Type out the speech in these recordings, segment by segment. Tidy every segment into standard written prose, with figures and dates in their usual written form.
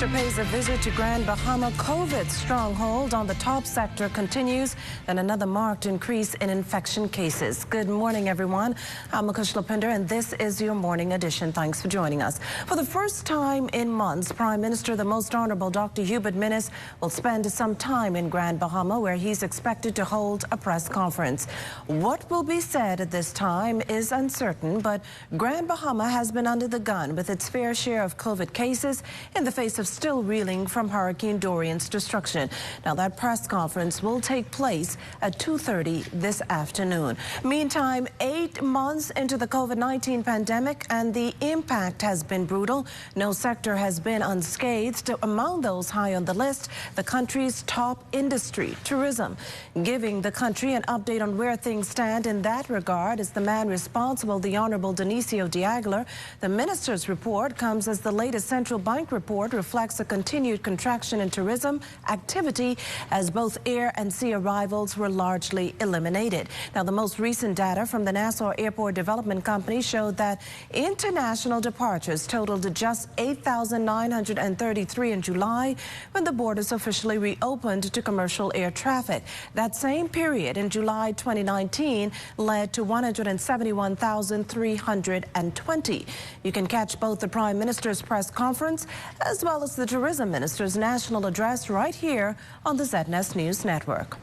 Minister pays a visit to Grand Bahama. COVID stronghold on the top sector continues, and another marked increase in infection cases. Good morning, everyone. I'm Akush Lapinder, and this is your morning edition. Thanks for joining us. For the first time in months, Prime Minister, the Most Honorable Dr. Hubert Minnis, will spend some time in Grand Bahama, where he's expected to hold a press conference. What will be said at this time is uncertain, but Grand Bahama has been under the gun with its fair share of COVID cases in the face of still reeling from Hurricane Dorian's destruction. Now, that press conference will take place at 2:30 this afternoon. Meantime, 8 months into the COVID-19 pandemic, and the impact has been brutal. No sector has been unscathed. Among those high on the list, the country's top industry, tourism. Giving the country an update on where things stand in that regard is the man responsible, the Honorable Dionisio Diagler. The minister's report comes as the latest central bank report reflects a continued contraction in tourism activity as both air and sea arrivals were largely eliminated. Now, the most recent data from the Nassau Airport Development Company showed that international departures totaled just 8,933 in July, when the borders officially reopened to commercial air traffic. That same period in July 2019 led to 171,320. You can catch both the Prime Minister's press conference as well as the Tourism Minister's national address right here on the ZNS News Network.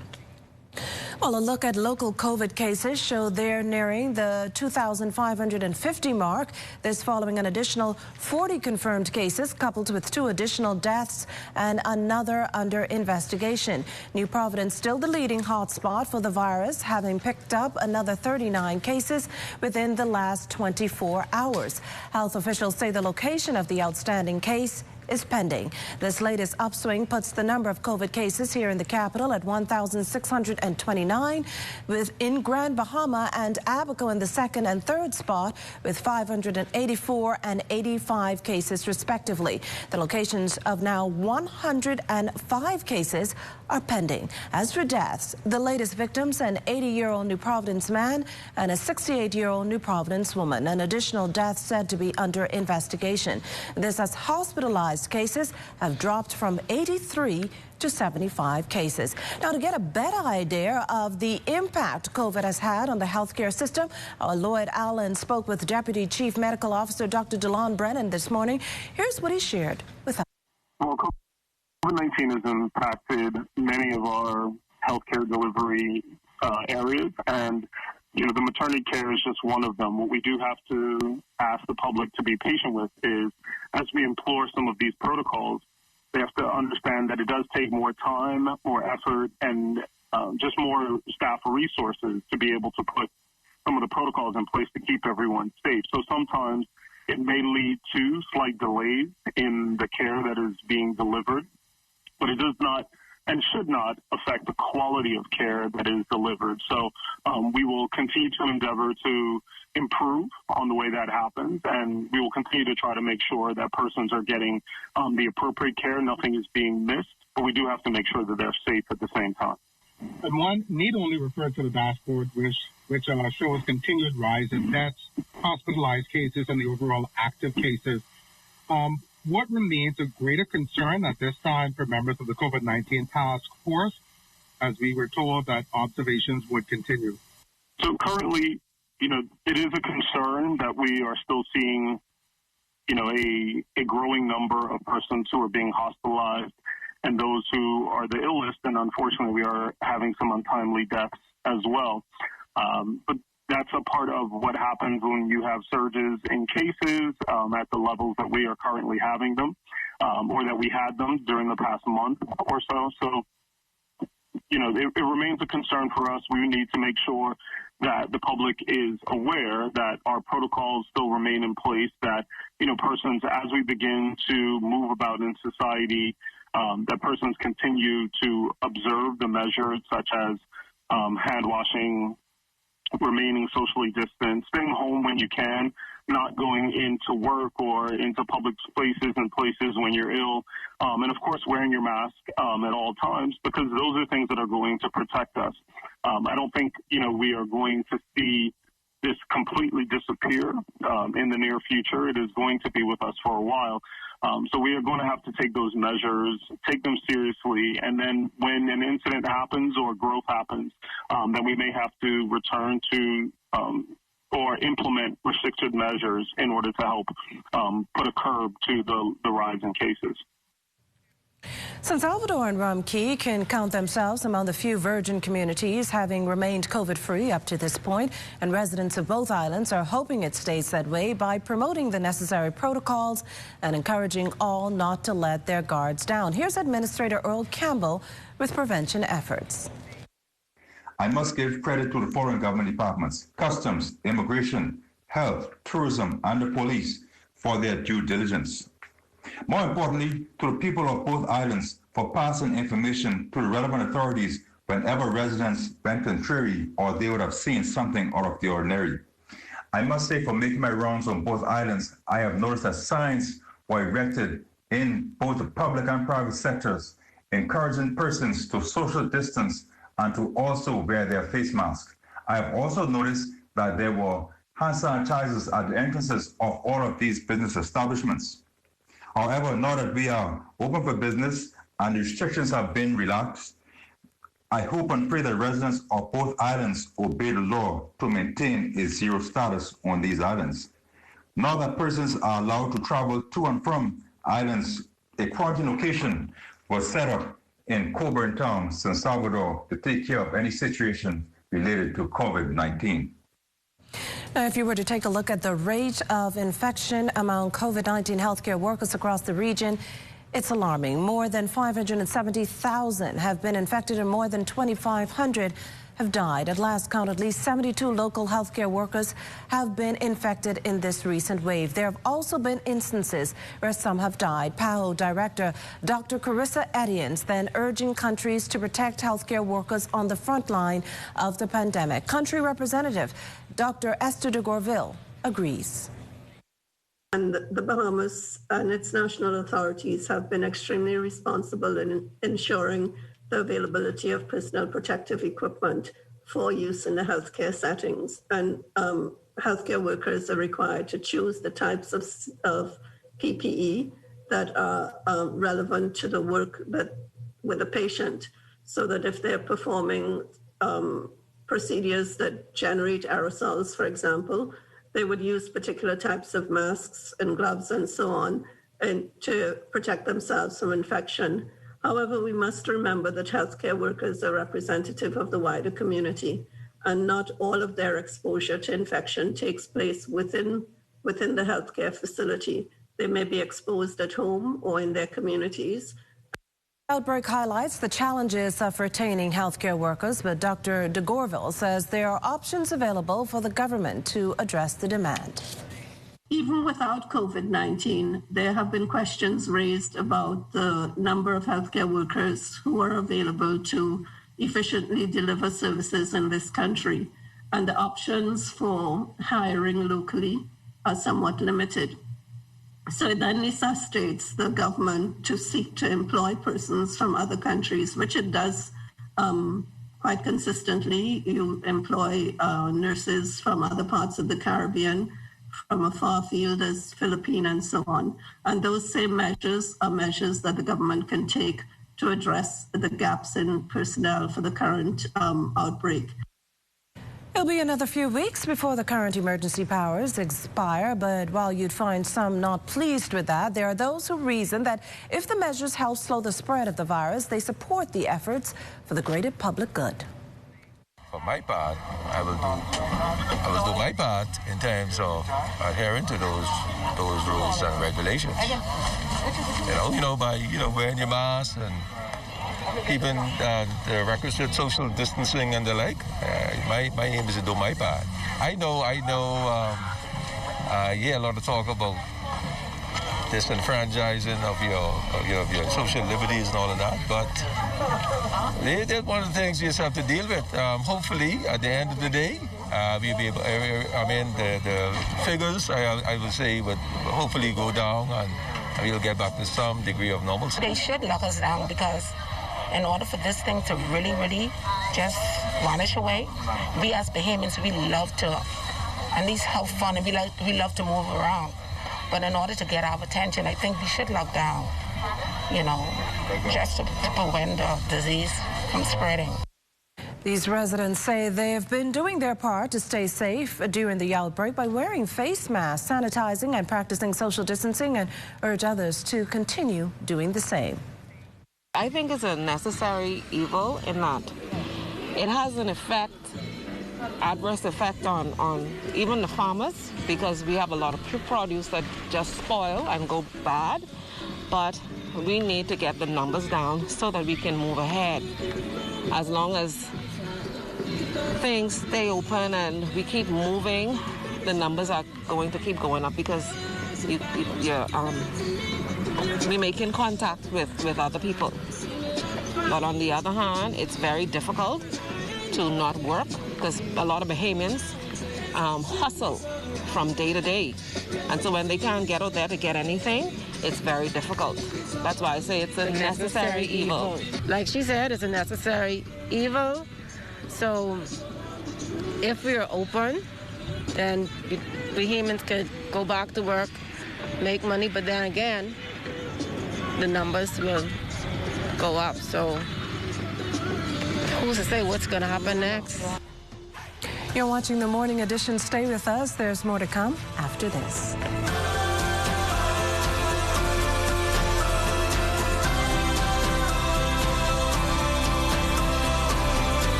Well, a look at local COVID cases show they're nearing the 2,550 mark. This following an additional 40 confirmed cases, coupled with 2 additional deaths and another under investigation. New Providence still the leading hotspot for the virus, having picked up another 39 cases within the last 24 hours. Health officials say the location of the outstanding case is pending. This latest upswing puts the number of COVID cases here in the capital at 1,629, within Grand Bahama and Abaco in the second and third spot with 584 and 85 cases respectively. The locations of now 105 cases are pending. As for deaths, the latest victims, an 80-year-old New Providence man and a 68-year-old New Providence woman. An additional death said to be under investigation. This as hospitalized cases have dropped from 83 to 75 cases. Now, to get a better idea of the impact COVID has had on the healthcare system, Lloyd Allen spoke with Deputy Chief Medical Officer Dr. DeLon Brennan this morning. Here's what he shared with us. Well, COVID-19 has impacted many of our healthcare delivery areas, and the maternity care is just one of them. What we do have to ask the public to be patient with is, as we implore some of these protocols, they have to understand that it does take more time, more effort, and just more staff resources to be able to put some of the protocols in place to keep everyone safe. So sometimes it may lead to slight delays in the care that is being delivered, but it does not and should not affect the quality of care that is delivered. So we will continue to endeavor to improve on the way that happens, and we will continue to try to make sure that persons are getting the appropriate care. Nothing is being missed, but we do have to make sure that they're safe at the same time. And one need only refer to the dashboard, which shows continued rise in deaths, hospitalized cases, and the overall active cases. What remains a greater concern at this time for members of the COVID-19 task force, as we were told that observations would continue? So currently, it is a concern that we are still seeing, a growing number of persons who are being hospitalized and those who are the illest. And unfortunately, we are having some untimely deaths as well. But that's a part of what happens when you have surges in cases at the levels that we are currently having them, or that we had them during the past month or so. So, it remains a concern for us. We need to make sure that the public is aware that our protocols still remain in place, that, persons, as we begin to move about in society, that persons continue to observe the measures such as hand washing, remaining socially distant, staying home when you can, not going into work or into public places and places when you're ill, and of course wearing your mask at all times, because those are things that are going to protect us. I don't think we are going to see this completely disappear in the near future. It is going to be with us for a while. So we are going to have to take those measures, take them seriously, and then when an incident happens or growth happens, then we may have to return to or implement restricted measures in order to help put a curb to the rise in cases. San Salvador and Rum Key can count themselves among the few virgin communities having remained COVID-free up to this point, and residents of both islands are hoping it stays that way by promoting the necessary protocols and encouraging all not to let their guards down. Here's Administrator Earl Campbell with prevention efforts. I must give credit to the foreign government departments, customs, immigration, health, tourism, and the police for their due diligence. More importantly, to the people of both islands for passing information to the relevant authorities whenever residents went contrary or they would have seen something out of the ordinary. I must say, for making my rounds on both islands, I have noticed that signs were erected in both the public and private sectors, encouraging persons to social distance and to also wear their face masks. I have also noticed that there were hand sanitizers at the entrances of all of these business establishments. However, now that we are open for business and restrictions have been relaxed, I hope and pray that residents of both islands obey the law to maintain a zero status on these islands. Now that persons are allowed to travel to and from islands, a quarantine location was set up in Coburn Town, San Salvador, to take care of any situation related to COVID-19. Now, if you were to take a look at the rate of infection among COVID-19 healthcare workers across the region, it's alarming. More than 570,000 have been infected and more than 2,500 have died. At last count, at least 72 local healthcare workers have been infected in this recent wave. There have also been instances where some have died. PAHO Director Dr. Carissa Edians then urging countries to protect healthcare workers on the front line of the pandemic. Country Representative Dr. Esther de Gorville agrees. And the Bahamas and its national authorities have been extremely responsible in ensuring the availability of personal protective equipment for use in the healthcare settings. And healthcare workers are required to choose the types of PPE that are relevant to the work with the patient, so that if they're performing procedures that generate aerosols, for example, they would use particular types of masks and gloves and so on, and to protect themselves from infection. However, we must remember that healthcare workers are representative of the wider community, and not all of their exposure to infection takes place within the healthcare facility. They may be exposed at home or in their communities. Outbreak highlights the challenges of retaining healthcare workers, but Dr. de Gorville says there are options available for the government to address the demand. Even without COVID-19, there have been questions raised about the number of healthcare workers who are available to efficiently deliver services in this country, and the options for hiring locally are somewhat limited. So it then necessitates the government to seek to employ persons from other countries, which it does quite consistently. You employ nurses from other parts of the Caribbean, from a far field as Philippines and so on. And those same measures are measures that the government can take to address the gaps in personnel for the current outbreak. It'll be another few weeks before the current emergency powers expire, but while you'd find some not pleased with that, there are those who reason that if the measures help slow the spread of the virus, they support the efforts for the greater public good. For my part, I will do my part in terms of adhering to those rules and regulations. By wearing your mask and keeping the requisite social distancing and the like. My aim is to do my part. I know. A lot of talk about disenfranchising of your social liberties and all of that, but that's one of the things you just have to deal with. Hopefully, at the end of the day, we'll be able. The figures I will say would hopefully go down, and we'll get back to some degree of normalcy. They should lock us down, because in order for this thing to really, really just vanish away, we as Bahamians, we love to and these health fun, and we love to move around. But in order to get our attention, I think we should lock down, you know, just to prevent the disease from spreading. These residents say they have been doing their part to stay safe during the outbreak by wearing face masks, sanitizing, and practicing social distancing, and urge others to continue doing the same. I think it's a necessary evil in that it has an adverse effect on even the farmers, because we have a lot of produce that just spoil and go bad. But we need to get the numbers down so that we can move ahead. As long as things stay open and we keep moving, the numbers are going to keep going up, because we're making contact with other people. But on the other hand, it's very difficult to not work, because a lot of Bahamians hustle from day to day. And so when they can't get out there to get anything, it's very difficult. That's why I say it's a necessary evil. Like she said, it's a necessary evil. So if we're open, then Bahamians could go back to work, make money, but then again, the numbers will go up. So who's to say what's going to happen next? You're watching the Morning Edition. Stay with us. There's more to come after this.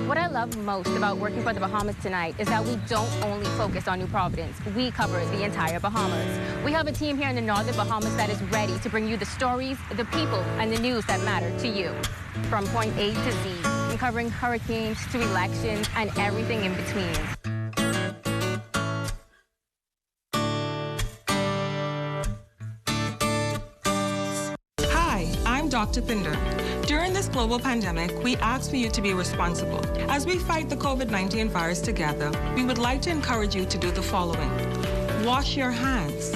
What I love most about working for the Bahamas tonight is that we don't only focus on New Providence. We cover the entire Bahamas. We have a team here in the Northern Bahamas that is ready to bring you the stories, the people, and the news that matter to you. From point A to Z, and covering hurricanes to elections and everything in between. Hi, I'm Dr. Pinder. During this global pandemic, we ask for you to be responsible. As we fight the COVID-19 virus together, we would like to encourage you to do the following. Wash your hands.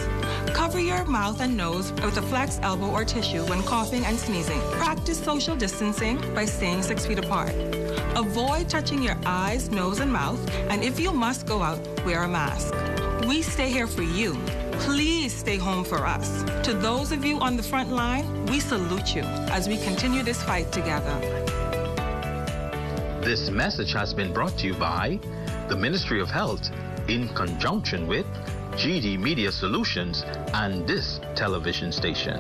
Cover your mouth and nose with a flex elbow or tissue when coughing and sneezing. Practice social distancing by staying 6 feet apart. Avoid touching your eyes, nose, and mouth, and if you must go out, wear a mask. We stay here for you. Please stay home for us. To those of you on the front line, we salute you as we continue this fight together. This message has been brought to you by the Ministry of Health in conjunction with GD Media Solutions and this television station.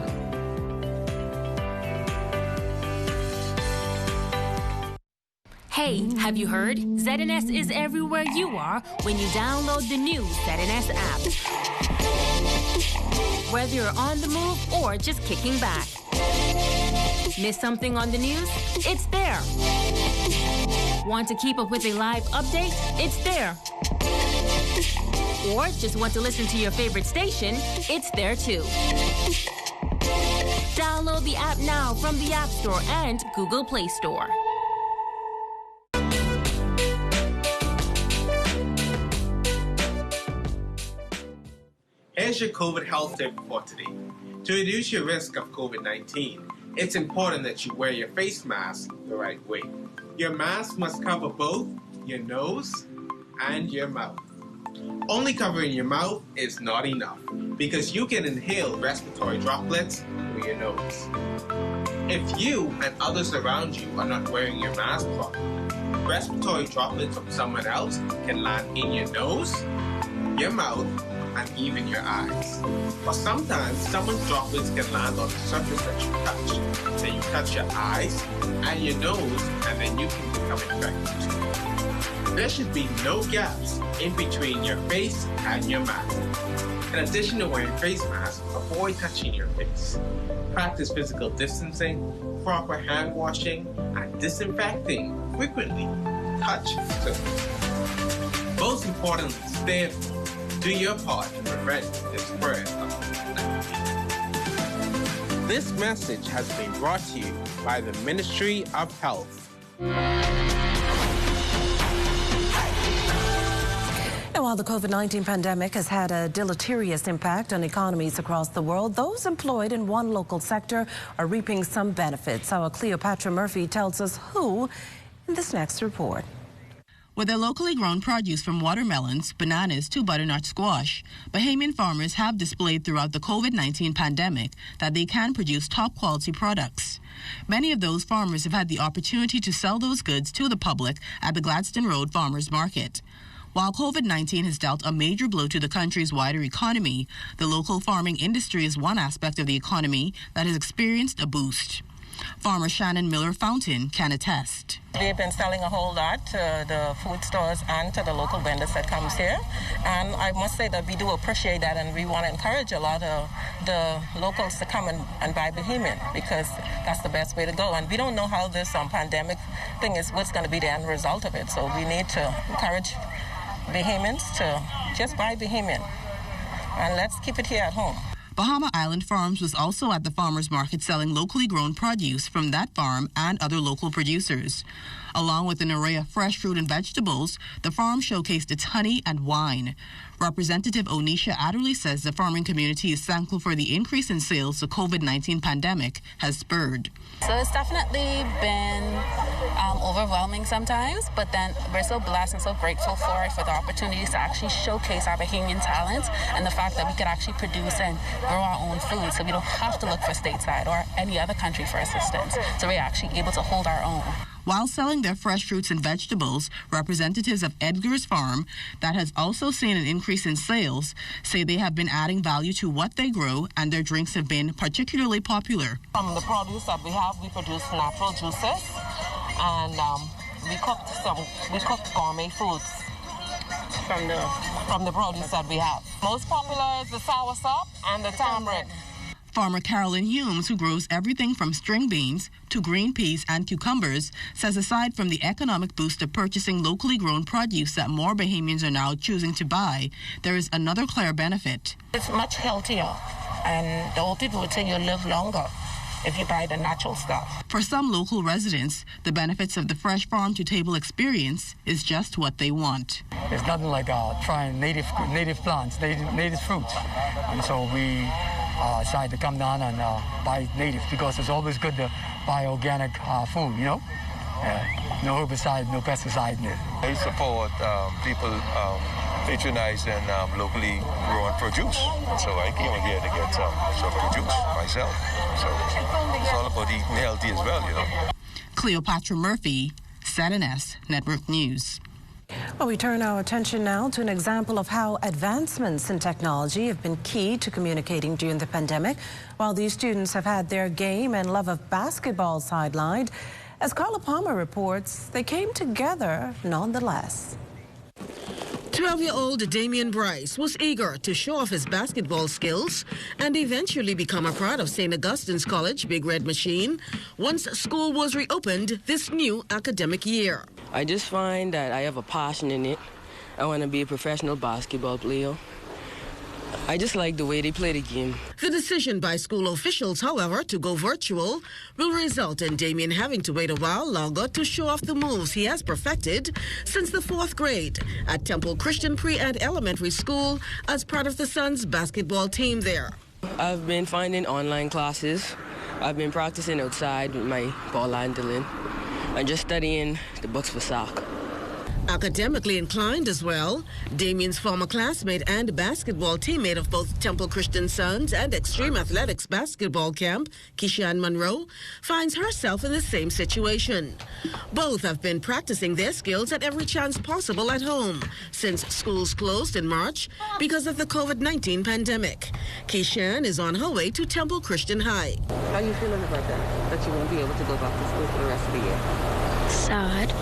Hey, have you heard? ZNS is everywhere you are when you download the new ZNS app. Whether you're on the move or just kicking back. Miss something on the news? It's there. Want to keep up with a live update? It's there. Or just want to listen to your favorite station? It's there too. Download the app now from the App Store and Google Play Store. Here's your COVID health tip for today. To reduce your risk of COVID-19, it's important that you wear your face mask the right way. Your mask must cover both your nose and your mouth. Only covering your mouth is not enough because you can inhale respiratory droplets through your nose. If you and others around you are not wearing your mask properly, respiratory droplets from someone else can land in your nose, your mouth, and even your eyes. Or sometimes someone's droplets can land on the surface that you touch. Then you touch your eyes and your nose, and then you can become infected. There should be no gaps in between your face and your mouth. In addition to wearing face masks, avoid touching your face. Practice physical distancing, proper hand washing, and disinfecting frequently. Touch surface. Most importantly, stay at home. Do your part to prevent the spread of COVID-19. This message has been brought to you by the Ministry of Health. Now, while the COVID-19 pandemic has had a deleterious impact on economies across the world, those employed in one local sector are reaping some benefits. Our Cleopatra Murphy tells us who in this next report. With their locally grown produce from watermelons, bananas to butternut squash, Bahamian farmers have displayed throughout the COVID-19 pandemic that they can produce top-quality products. Many of those farmers have had the opportunity to sell those goods to the public at the Gladstone Road Farmers Market. While COVID-19 has dealt a major blow to the country's wider economy, the local farming industry is one aspect of the economy that has experienced a boost. Farmer Shannon Miller Fountain can attest. We've been selling a whole lot to the food stores and to the local vendors that comes here. And I must say that we do appreciate that, and we want to encourage a lot of the locals to come and buy Bahamian, because that's the best way to go. And we don't know how this pandemic thing is, what's going to be the end result of it. So we need to encourage Bahamians to just buy Bahamian. And let's keep it here at home. Bahama Island Farms was also at the farmers market selling locally grown produce from that farm and other local producers. Along with an array of fresh fruit and vegetables, the farm showcased its honey and wine. Representative Onisha Adderley says the farming community is thankful for the increase in sales the COVID-19 pandemic has spurred. So it's definitely been overwhelming sometimes, but then we're so blessed and so grateful for the opportunities to actually showcase our Bahamian talents and the fact that we could actually produce and grow our own food, so we don't have to look for stateside or any other country for assistance. So we're actually able to hold our own. While selling their fresh fruits and vegetables, representatives of Edgar's Farm, that has also seen an increase in sales, say they have been adding value to what they grow and their drinks have been particularly popular. From the produce that we have, we produce natural juices, and we cook gourmet foods from the produce that we have. Most popular is the soursop and the tamarind. Farmer Carolyn Humes, who grows everything from string beans to green peas and cucumbers, says aside from the economic boost of purchasing locally grown produce that more Bahamians are now choosing to buy, there is another clear benefit. It's much healthier, and the old people would say you live longer if you buy the natural stuff. For some local residents, the benefits of the fresh farm-to-table experience is just what they want. It's nothing like trying native plants, native fruits, and so we decided to come down and buy native, because it's always good to buy organic food, you know? No herbicide, no pesticide in it. I support people patronizing locally grown produce. So I came here to get some produce myself. So it's all about eating healthy as well, you know. Cleopatra Murphy, ZNS Network News. Well, we turn our attention now to an example of how advancements in technology have been key to communicating during the pandemic. While these students have had their game and love of basketball sidelined, as Carla Palmer reports, they came together nonetheless. 12-year-old Damian Bryce was eager to show off his basketball skills and eventually become a part of St. Augustine's College Big Red Machine once school was reopened this new academic year. I just find that I have a passion in it. I want to be a professional basketball player. I just like the way they play the game. The decision by school officials, however, to go virtual will result in Damian having to wait a while longer to show off the moves he has perfected since the 4th grade at Temple Christian Pre- and Elementary School as part of the Suns basketball team there. I've been finding online classes. I've been practicing outside with my ball handling and just studying the books for soccer. Academically inclined as well, Damian's former classmate and basketball teammate of both Temple Christian Suns and Extreme Athletics basketball camp, Keishan Monroe, finds herself in the same situation. Both have been practicing their skills at every chance possible at home since schools closed in March because of the COVID-19 pandemic. Keishan is on her way to Temple Christian High. How are you feeling about that you won't be able to go back to school for the rest of the year? Sad.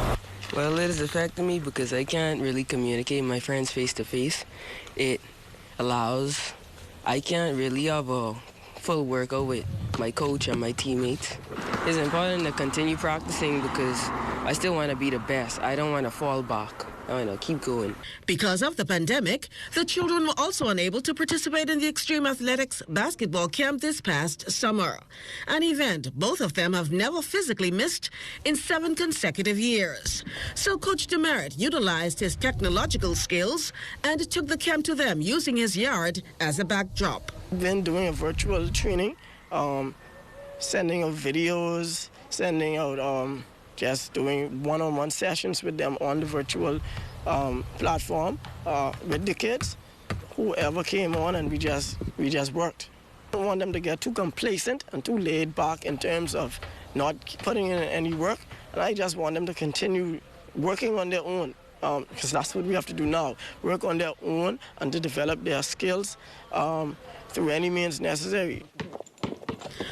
Well, it has affected me because I can't really communicate with my friends face-to-face. I can't really have a full workout with my coach and my teammates. It's important to continue practicing because I still want to be the best. I don't want to fall back. I want to keep going. Because of the pandemic, the children were also unable to participate in the Extreme Athletics basketball camp this past summer, an event both of them have never physically missed in 7 consecutive years. So Coach Demerit utilized his technological skills and took the camp to them using his yard as a backdrop. Been doing a virtual training, sending out videos, sending out just doing one-on-one sessions with them on the virtual platform with the kids. Whoever came on, and we just worked. I don't want them to get too complacent and too laid back in terms of not putting in any work, and I just want them to continue working on their own, because that's what we have to do now, work on their own and to develop their skills through any means necessary.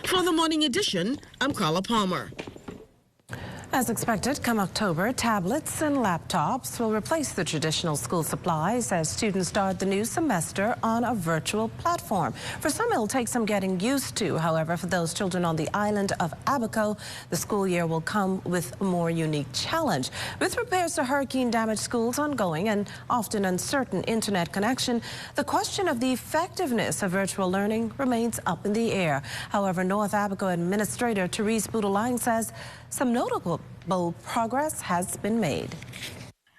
For the morning edition, I'm Carla Palmer. As expected, come October, tablets and laptops will replace the traditional school supplies as students start the new semester on a virtual platform. For some, it'll take some getting used to. However, for those children on the island of Abaco, the school year will come with a more unique challenge. With repairs to hurricane-damaged schools ongoing and often uncertain internet connection, the question of the effectiveness of virtual learning remains up in the air. However, North Abaco Administrator Therese Boudelang says some notable progress has been made.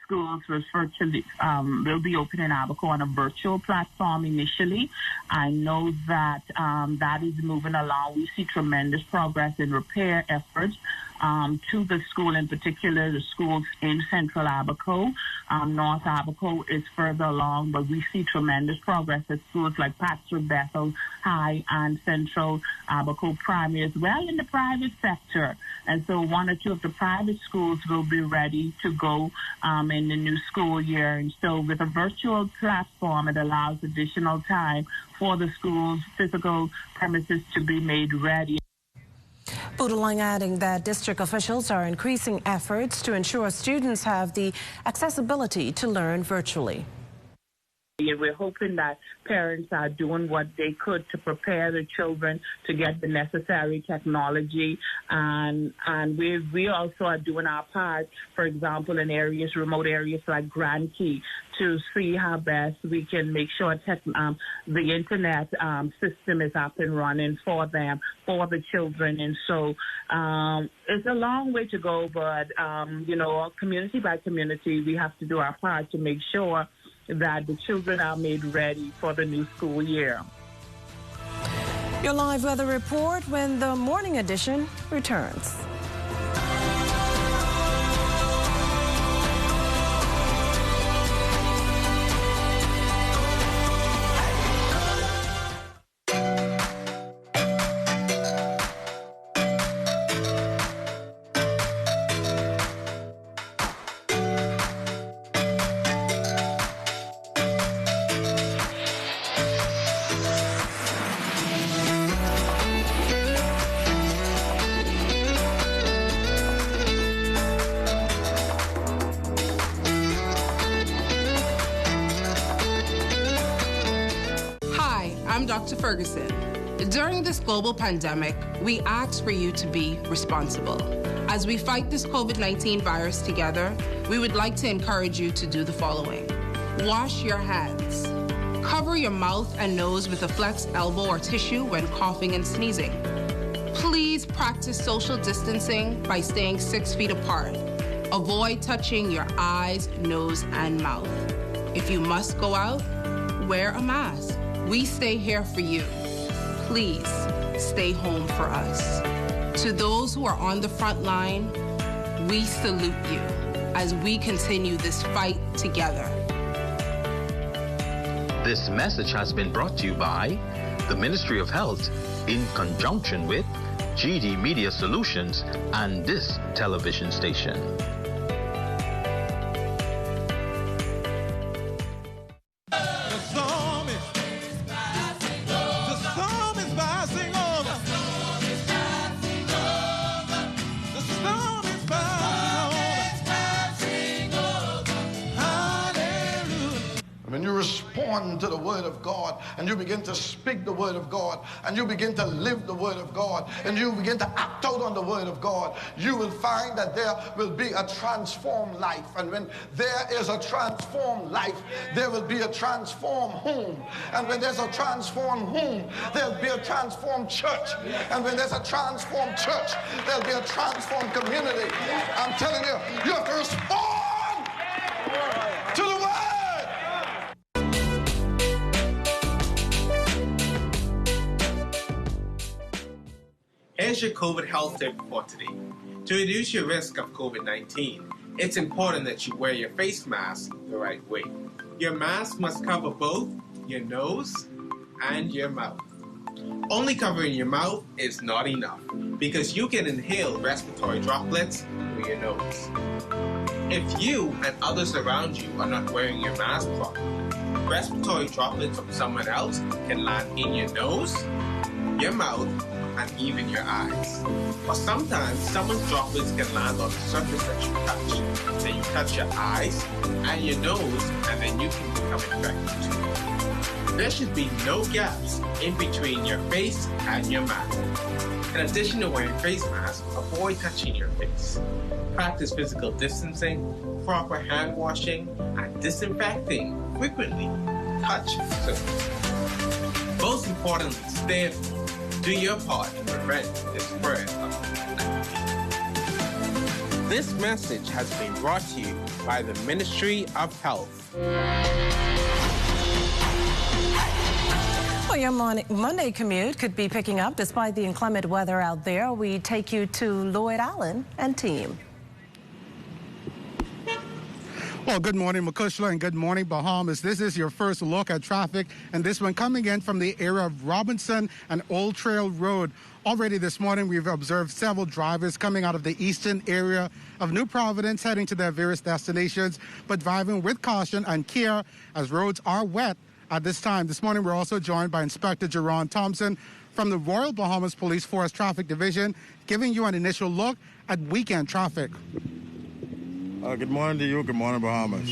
Schools will be open in Abaco on a virtual platform initially. I know that that is moving along. We see tremendous progress in repair efforts to the school, in particular the schools in Central Abaco. North Abaco is further along, but we see tremendous progress at schools like Patrick Bethel High and Central Abaco Primary, as well in the private sector. And so one or two of the private schools will be ready to go in the new school year. And so with a virtual platform, it allows additional time for the school's physical premises to be made ready. Boudelang adding that district officials are increasing efforts to ensure students have the accessibility to learn virtually. We're hoping that parents are doing what they could to prepare the children to get the necessary technology, and we also are doing our part, for example, in remote areas like Grand Key, to see how best we can make sure the internet system is up and running for them, for the children. And so it's a long way to go, but community by community, we have to do our part to make sure that the children are made ready for the new school year. Your live weather report when the morning edition returns. Dr. Ferguson. During this global pandemic, we ask for you to be responsible. As we fight this COVID-19 virus together, we would like to encourage you to do the following. Wash your hands. Cover your mouth and nose with a flexed elbow or tissue when coughing and sneezing. Please practice social distancing by staying 6 feet apart. Avoid touching your eyes, nose, and mouth. If you must go out, wear a mask. We stay here for you. Please stay home for us. To those who are on the front line, we salute you as we continue this fight together. This message has been brought to you by the Ministry of Health in conjunction with GD Media Solutions and this television station. To the word of God, and you begin to speak the word of God, and you begin to live the word of God, and you begin to act out on the word of God, you will find that there will be a transformed life. And when there is a transformed life, there will be a transformed home. And when there's a transformed home, there'll be a transformed church. And when there's a transformed church, there'll be a transformed community. I'm telling you, you have to respond to the word. Here's your COVID health tip for today. To reduce your risk of COVID-19, it's important that you wear your face mask the right way. Your mask must cover both your nose and your mouth. Only covering your mouth is not enough because you can inhale respiratory droplets through your nose. If you and others around you are not wearing your mask properly, respiratory droplets from someone else can land in your nose, your mouth, and even your eyes. Or sometimes someone's droplets can land on the surface that you touch. Then you touch your eyes and your nose, and then you can become infected too. There should be no gaps in between your face and your mouth. In addition to wearing face masks, avoid touching your face. Practice physical distancing, proper hand washing, and disinfecting frequently. Touch surfaces. Most importantly, stay at home. Do your part to prevent the spread of COVID-19. This message has been brought to you by the Ministry of Health. Well, your Monday commute could be picking up despite the inclement weather out there. We take you to Lloyd Allen and team. Well, good morning, Makushla, and good morning, Bahamas. This is your first look at traffic, and this one coming in from the area of Robinson and Old Trail Road. Already this morning, we've observed several drivers coming out of the eastern area of New Providence heading to their various destinations, but driving with caution and care as roads are wet at this time. This morning, we're also joined by Inspector Jerron Thompson from the Royal Bahamas Police Force Traffic Division, giving you an initial look at weekend traffic. Good morning to you. Good morning, Bahamas.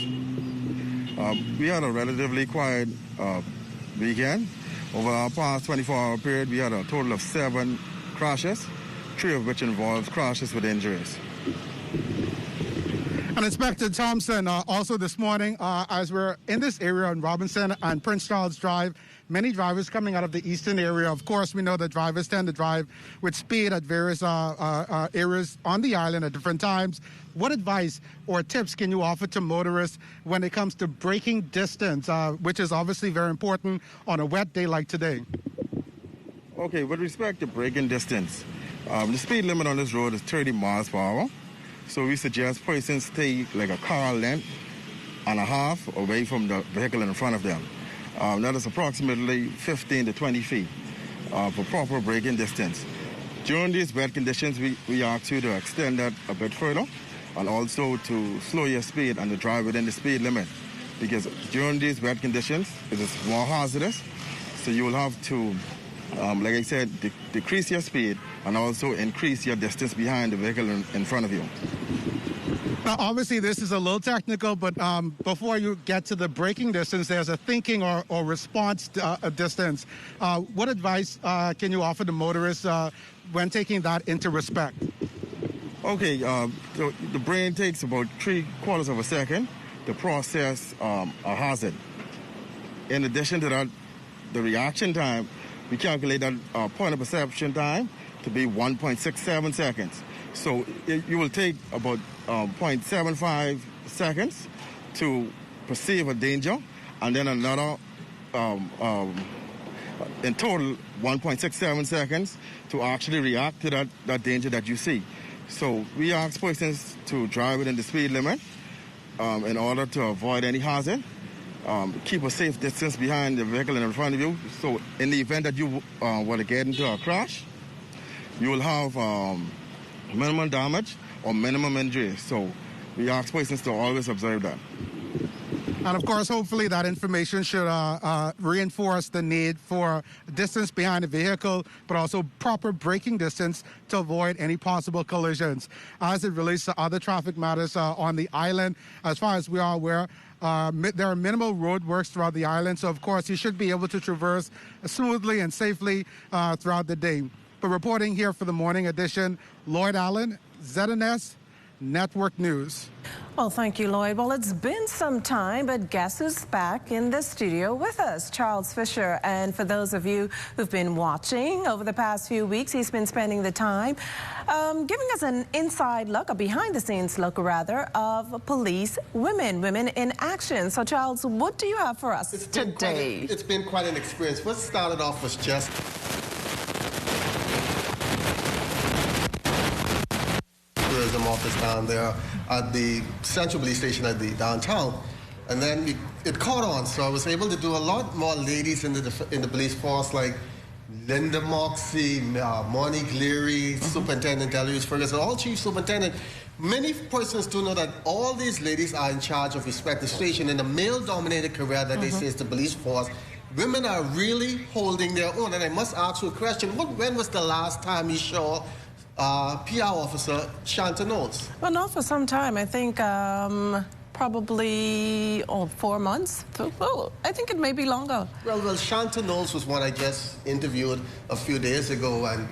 We had a relatively quiet weekend. Over our past 24-hour period, we had a total of 7 crashes, 3 of which involved crashes with injuries. And Inspector Thompson, also this morning, as we're in this area on Robinson and Prince Charles Drive, many drivers coming out of the eastern area. Of course, we know that drivers tend to drive with speed at various areas on the island at different times. What advice or tips can you offer to motorists when it comes to braking distance, which is obviously very important on a wet day like today? Okay, with respect to braking distance, the speed limit on this road is 30 miles per hour. So we suggest persons stay like a car length and a half away from the vehicle in front of them. That is approximately 15 to 20 feet for proper braking distance. During these wet conditions, we ask you to extend that a bit further and also to slow your speed and to drive within the speed limit, because during these wet conditions, it is more hazardous. So you will have to, like I said, decrease your speed and also increase your distance behind the vehicle in front of you. Now, obviously, this is a little technical, but before you get to the braking distance, there's a thinking or response distance. What advice can you offer to motorists when taking that into respect? Okay, so the brain takes about 3/4 of a second to process a hazard. In addition to that, the reaction time, we calculate that point of perception time to be 1.67 seconds. So you will take about 0.75 seconds to perceive a danger, and then another, in total, 1.67 seconds to actually react to that danger that you see. So we ask persons to drive within the speed limit in order to avoid any hazard. Keep a safe distance behind the vehicle in front of you. So in the event that you were to get into a crash, you will have minimum damage or minimum injury. So we ask persons to always observe that. And of course, hopefully that information should reinforce the need for distance behind the vehicle, but also proper braking distance to avoid any possible collisions. As it relates to other traffic matters on the island, as far as we are aware, there are minimal road works throughout the island. So, of course, you should be able to traverse smoothly and safely throughout the day. But reporting here for the morning edition, Lloyd Allen, ZNS Network News. Well, thank you, Lloyd. Well, it's been some time, but guess who's back in the studio with us? Charles Fisher. And for those of you who've been watching over the past few weeks, he's been spending the time giving us an inside look, a behind-the-scenes look, rather, of police women in action. So, Charles, what do you have for us today? It's been quite an experience. What started off was just tourism office down there at the Central Police Station at the downtown. And then it caught on, so I was able to do a lot more ladies in the police force, like Linda Moxie, Monique Leary, Superintendent Delirius Ferguson, all chief superintendent. Many persons do know that all these ladies are in charge of respective station. In the male-dominated career that they say is the police force, women are really holding their own. And I must ask you a question. When was the last time you saw PR officer Shanta Knowles? Well, not for some time. I think probably 4 months. Well, I think it may be longer. Well, Shanta Knowles was one I just interviewed a few days ago, and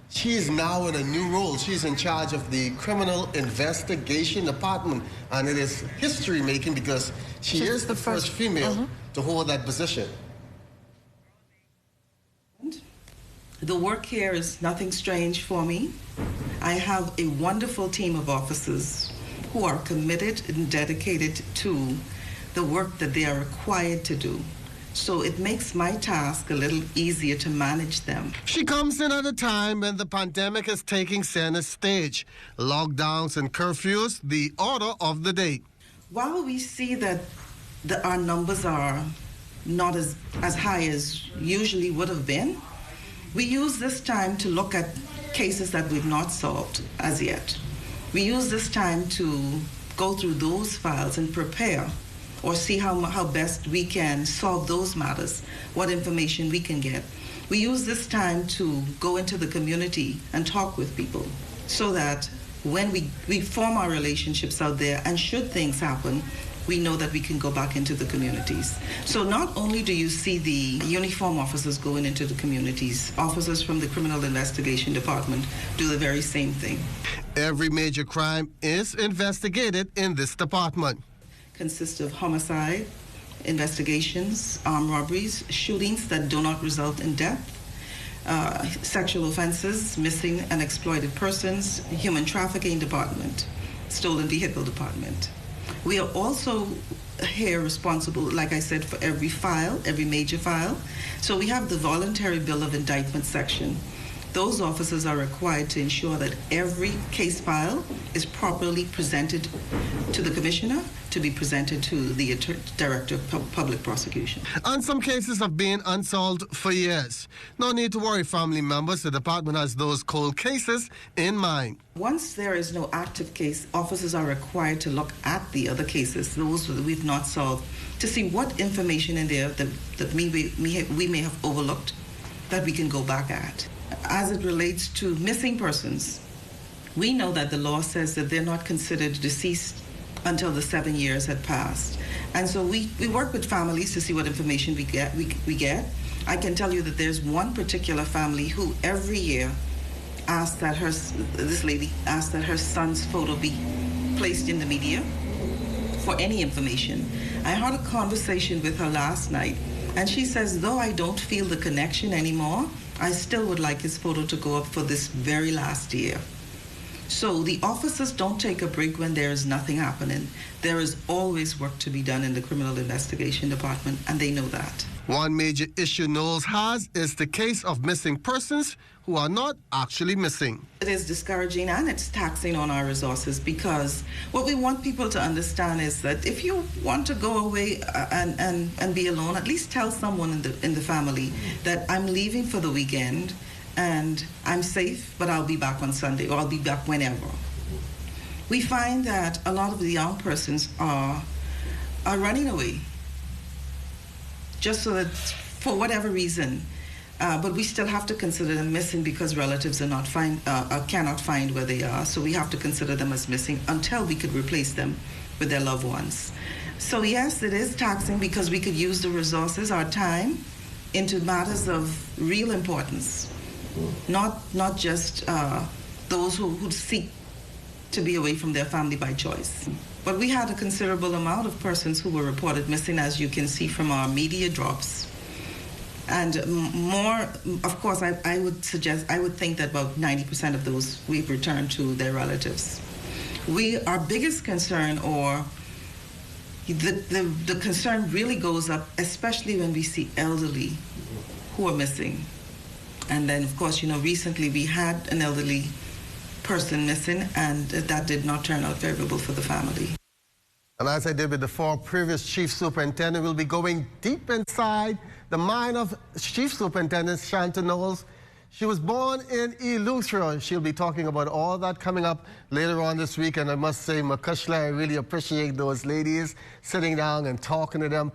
she is now in a new role. She's in charge of the Criminal Investigation Department, and it is history-making because she's is the first female to hold that position. The work here is nothing strange for me. I have a wonderful team of officers who are committed and dedicated to the work that they are required to do. So it makes my task a little easier to manage them. She comes in at a time when the pandemic is taking center stage. Lockdowns and curfews, the order of the day. While we see that our numbers are not as high as usually would have been, we use this time to look at cases that we've not solved as yet. We use this time to go through those files and prepare or see how best we can solve those matters, what information we can get. We use this time to go into the community and talk with people so that when we form our relationships out there, and should things happen, we know that we can go back into the communities. So not only do you see the uniform officers going into the communities, officers from the Criminal Investigation Department do the very same thing. Every major crime is investigated in this department. Consists of homicide, investigations, armed robberies, shootings that do not result in death, sexual offenses, missing and exploited persons, human trafficking department, stolen vehicle department. We are also here responsible, like I said, for every file, every major file. So we have the voluntary bill of indictment section. Those officers are required to ensure that every case file is properly presented to the commissioner, to be presented to the director of public prosecution. And some cases have been unsolved for years. No need to worry, family members. The department has those cold cases in mind. Once there is no active case, officers are required to look at the other cases, those that we've not solved, to see what information in there that we may have overlooked that we can go back at. As it relates to missing persons, we know that the law says that they're not considered deceased until the 7 years had passed. And so we work with families to see what information we get. I can tell you that there's one particular family who every year asked that this lady asked that her son's photo be placed in the media for any information. I had a conversation with her last night, and she says, though I don't feel the connection anymore, I still would like his photo to go up for this very last year. So the officers don't take a break when there is nothing happening. There is always work to be done in the Criminal Investigation Department, and they know that. One major issue Knowles has is the case of missing persons who are not actually missing. It is discouraging and it's taxing on our resources, because what we want people to understand is that if you want to go away and be alone, at least tell someone in the family that I'm leaving for the weekend and I'm safe, but I'll be back on Sunday, or I'll be back whenever. We find that a lot of the young persons are running away, just so that for whatever reason. But we still have to consider them missing because relatives are not cannot find where they are. So we have to consider them as missing until we could replace them with their loved ones. So yes, it is taxing because we could use the resources, our time, into matters of real importance, not just those who seek to be away from their family by choice. But we had a considerable amount of persons who were reported missing, as you can see from our media drops. And more, of course, I would think that about 90% of those we've returned to their relatives. Our biggest concern, or the concern really goes up, especially when we see elderly who are missing. And then, of course, recently we had an elderly person missing, and that did not turn out favorable for the family. And as I did with the 4 previous chief superintendents, we'll be going deep inside the mind of Chief Superintendent Shanta Knowles. She was born in Eleuthera. She'll be talking about all that coming up later on this week. And I must say, Makushla, I really appreciate those ladies sitting down and talking to them,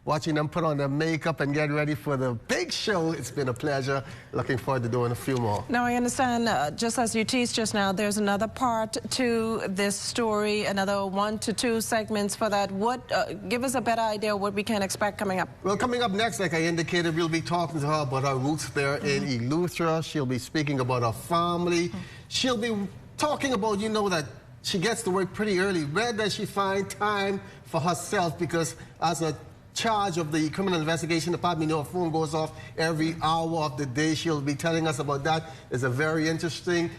watching them put on their makeup and get ready for the big show. It's been a pleasure. Looking forward to doing a few more. Now, I understand, just as you teased just now, there's another part to this story, another 1 to 2 segments for that. Give us a better idea what we can expect coming up. Well, coming up next, like I indicated, we'll be talking to her about her roots there in Eleuthera. She'll be speaking about her family. She'll be talking about, you know, that she gets to work pretty early. Where does she find time for herself? Because as a charge of the criminal investigation department, you know, her phone goes off every hour of the day. She'll be telling us about that. It's a very interesting.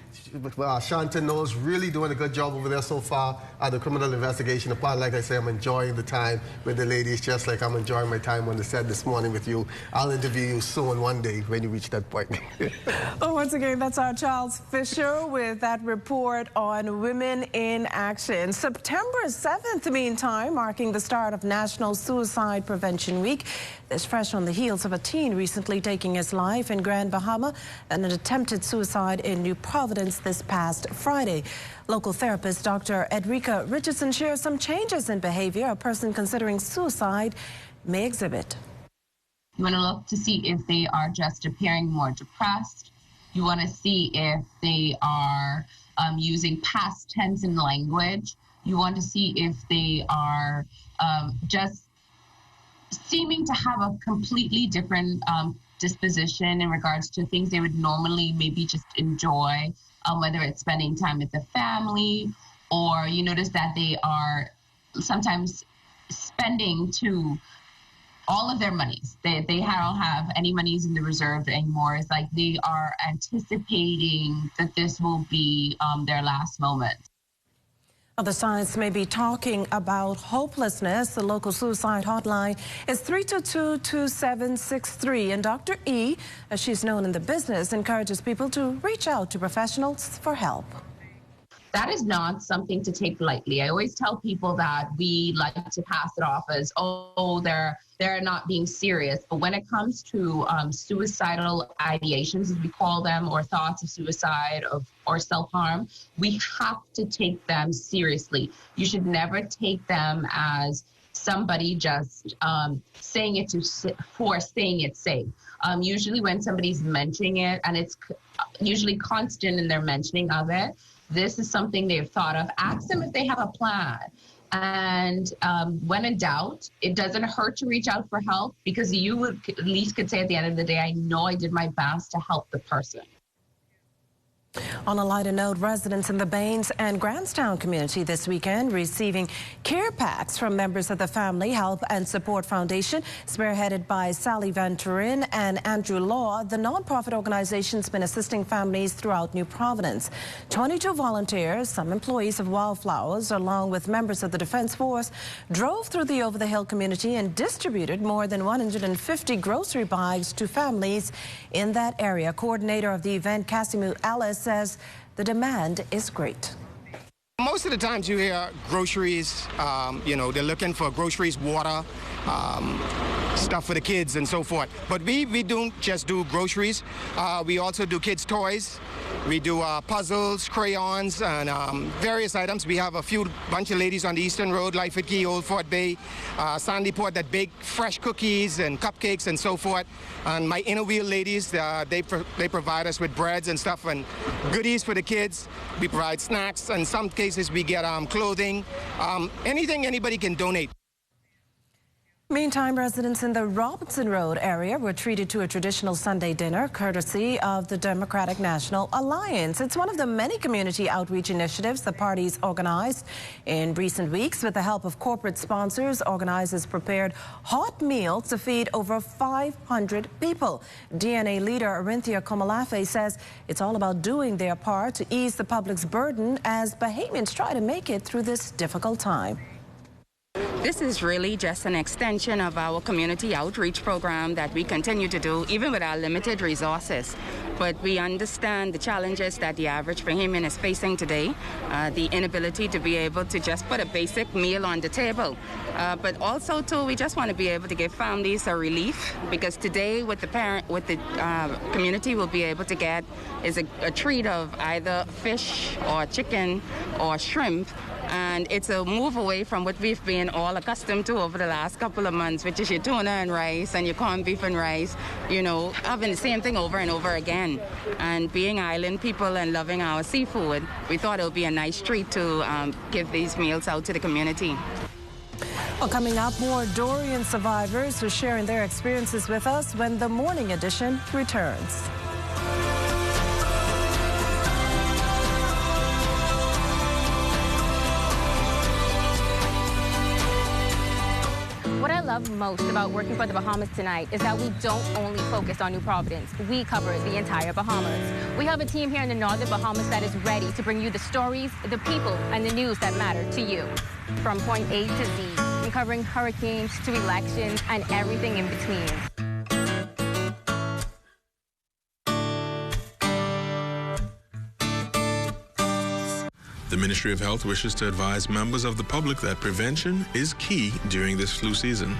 Shanta Knowles really doing a good job over there so far at the criminal investigation department. Like I say, I'm enjoying the time with the ladies, just like I'm enjoying my time on the set this morning with you. I'll interview you soon one day when you reach that point. Well, once again, that's our Charles Fisher with that report on Women in Action. September 7th, meantime, marking the start of National Suicide Prevention Week. This fresh on the heels of a teen recently taking his life in Grand Bahama and an attempted suicide in New Providence this past Friday. Local therapist Dr. Edrika Richardson shares some changes in behavior a person considering suicide may exhibit. You want to look to see if they are just appearing more depressed. You want to see if they are using past tense in language. You want to see if they are just seeming to have a completely different disposition in regards to things they would normally maybe just enjoy, whether it's spending time with the family, or you notice that they are sometimes spending to all of their monies. They don't have any monies in the reserve anymore. It's like they are anticipating that this will be their last moment. Other sides may be talking about hopelessness. The local suicide hotline is 322-2763. And Dr. E, as she's known in the business, encourages people to reach out to professionals for help. That is not something to take lightly. I always tell people that we like to pass it off as, oh, they're not being serious. But when it comes to suicidal ideations, as we call them, or thoughts of suicide or self-harm, we have to take them seriously. You should never take them as somebody just saying it for saying it's safe. Usually when somebody's mentioning it, and it's usually constant in their mentioning of it, this is something they've thought of. Ask them if they have a plan. And when in doubt, it doesn't hurt to reach out for help, because you would at least could say at the end of the day, I know I did my best to help the person. On a lighter note, residents in the Baines and Grantstown community this weekend receiving care packs from members of the Family Help and Support Foundation, spearheaded by Sally Van Turin and Andrew Law. The nonprofit organization's been assisting families throughout New Providence. 22 volunteers, some employees of Wildflowers, along with members of the Defense Force, drove through the over-the-hill community and distributed more than 150 grocery bags to families in that area. Coordinator of the event, Casimir Alice, says the demand is great. Most of the times you hear groceries, you know, they're looking for groceries, water, stuff for the kids and so forth. But we don't just do groceries. We also do kids' toys. We do puzzles, crayons, and various items. We have a bunch of ladies on the Eastern Road, Lyford Key, Old Fort Bay, Sandyport, that bake fresh cookies and cupcakes and so forth. And my Inner Wheel ladies, they provide us with breads and stuff and goodies for the kids. We provide snacks. In some cases, we get clothing, anything anybody can donate. Meantime, residents in the Robinson Road area were treated to a traditional Sunday dinner courtesy of the Democratic National Alliance. It's one of the many community outreach initiatives the party's organized in recent weeks. With the help of corporate sponsors, organizers prepared hot meals to feed over 500 people. DNA leader Arinthia Komalafe says it's all about doing their part to ease the public's burden as Bahamians try to make it through this difficult time. This is really just an extension of our community outreach program that we continue to do, even with our limited resources. but we understand the challenges that the average Bahamian is facing today, the inability to be able to just put a basic meal on the table. But also, too, we just want to be able to give families a relief, because today what the community will be able to get is a treat of either fish or chicken or shrimp. And it's a move away from what we've been all accustomed to over the last couple of months, which is your tuna and rice and your corned beef and rice, you know, having the same thing over and over again. And being island people and loving our seafood, we thought it would be a nice treat to give these meals out to the community. Well, coming up, more Dorian survivors who are sharing their experiences with us when the morning edition returns. What I love most about working for the Bahamas tonight is that we don't only focus on New Providence. We cover the entire Bahamas. We have a team here in the Northern Bahamas that is ready to bring you the stories, the people, and the news that matter to you. From point A to Z, from covering hurricanes to elections and everything in between. The Ministry of Health wishes to advise members of the public that prevention is key during this flu season.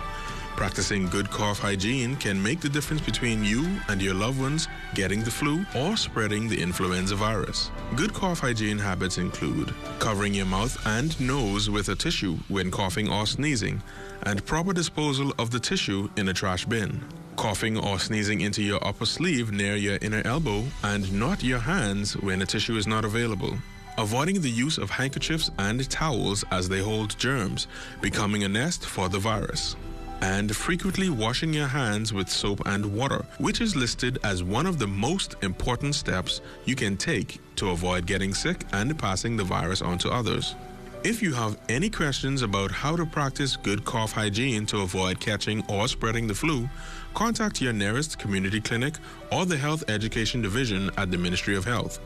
Practicing good cough hygiene can make the difference between you and your loved ones getting the flu or spreading the influenza virus. Good cough hygiene habits include covering your mouth and nose with a tissue when coughing or sneezing, and proper disposal of the tissue in a trash bin. Coughing or sneezing into your upper sleeve near your inner elbow and not your hands when a tissue is not available. Avoiding the use of handkerchiefs and towels as they hold germs, becoming a nest for the virus. And frequently washing your hands with soap and water, which is listed as one of the most important steps you can take to avoid getting sick and passing the virus on to others. If you have any questions about how to practice good cough hygiene to avoid catching or spreading the flu, contact your nearest community clinic or the Health Education Division at the Ministry of Health.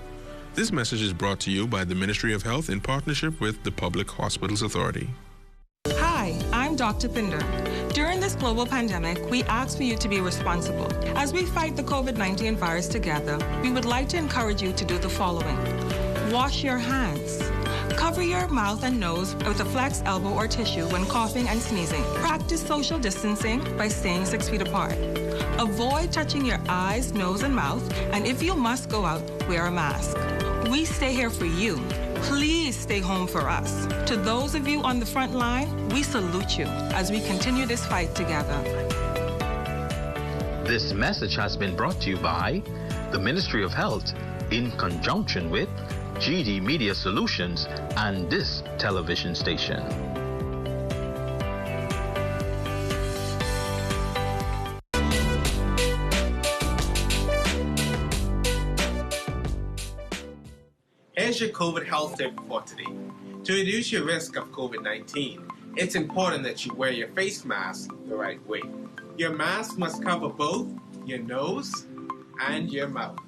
This message is brought to you by the Ministry of Health in partnership with the Public Hospitals Authority. Hi, I'm Dr. Pinder. During this global pandemic, we ask for you to be responsible. As we fight the COVID-19 virus together, we would like to encourage you to do the following. Wash your hands. Cover your mouth and nose with a flex elbow or tissue when coughing and sneezing. Practice social distancing by staying 6 feet apart. Avoid touching your eyes, nose, and mouth, and if you must go out, wear a mask. We stay here for you. Please stay home for us. To those of you on the front line, we salute you as we continue this fight together. This message has been brought to you by the Ministry of Health in conjunction with GD Media Solutions and this television station. Here's your COVID health tip for today. To reduce your risk of COVID-19, it's important that you wear your face mask the right way. Your mask must cover both your nose and your mouth.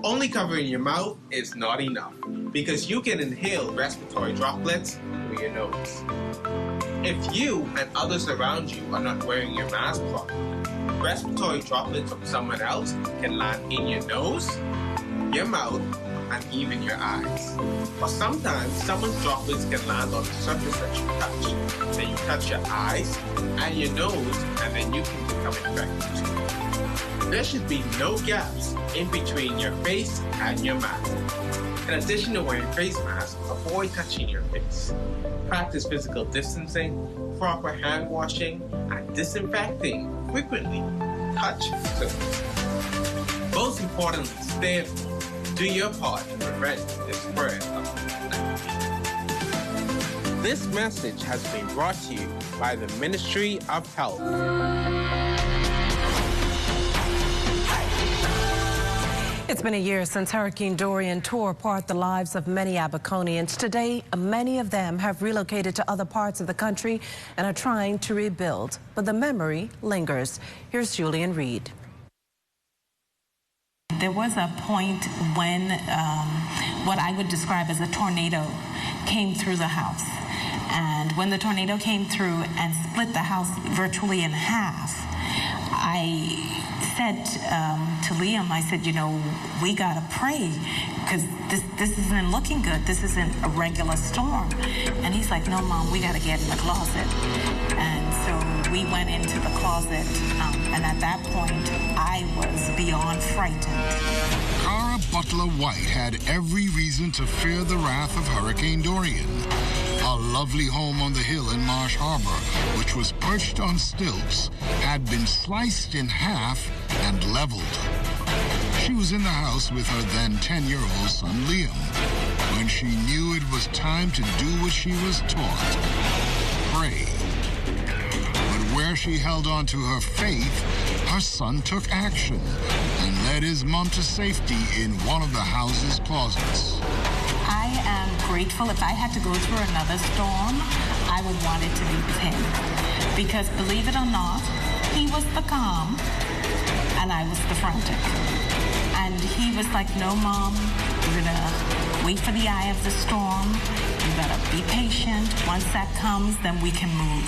Only covering your mouth is not enough because you can inhale respiratory droplets through your nose. If you and others around you are not wearing your mask properly, respiratory droplets from someone else can land in your nose, your mouth, and even your eyes. Or sometimes someone's droplets can land on the surface that you touch. Then you touch your eyes and your nose, and then you can become infected too. There should be no gaps in between your face and your mouth. In addition to wearing face masks, avoid touching your face. Practice physical distancing, proper hand washing, and disinfecting frequently. Touch surfaces. Most importantly, stay at home. Do your part to prevent the spread of COVID-19. This message has been brought to you by the Ministry of Health. It's been a year since Hurricane Dorian tore apart the lives of many Abaconians. Today, many of them have relocated to other parts of the country and are trying to rebuild. But the memory lingers. Here's Julian Reed. There was a point when what I would describe as a tornado came through the house. And when the tornado came through and split the house virtually in half, I said to Liam, I said, you know, we got to pray because this isn't looking good. This isn't a regular storm. And he's like, no, Mom, we got to get in the closet. And so we went into the closet, and at that point, I was beyond frightened. Cara Butler White had every reason to fear the wrath of Hurricane Dorian. A lovely home on the hill in Marsh Harbor, which was perched on stilts, had been sliced in half and leveled. She was in the house with her then 10-year-old son Liam when she knew it was time to do what she was taught: pray. But where she held on to her faith, her son took action and led his mom to safety in one of the house's closets. I am grateful. If I had to go through another storm, I would want it to be with him. Because believe it or not, he was the calm and I was the frantic. And he was like, no, Mom, we're gonna wait for the eye of the storm. You gotta be patient. Once that comes, then we can move.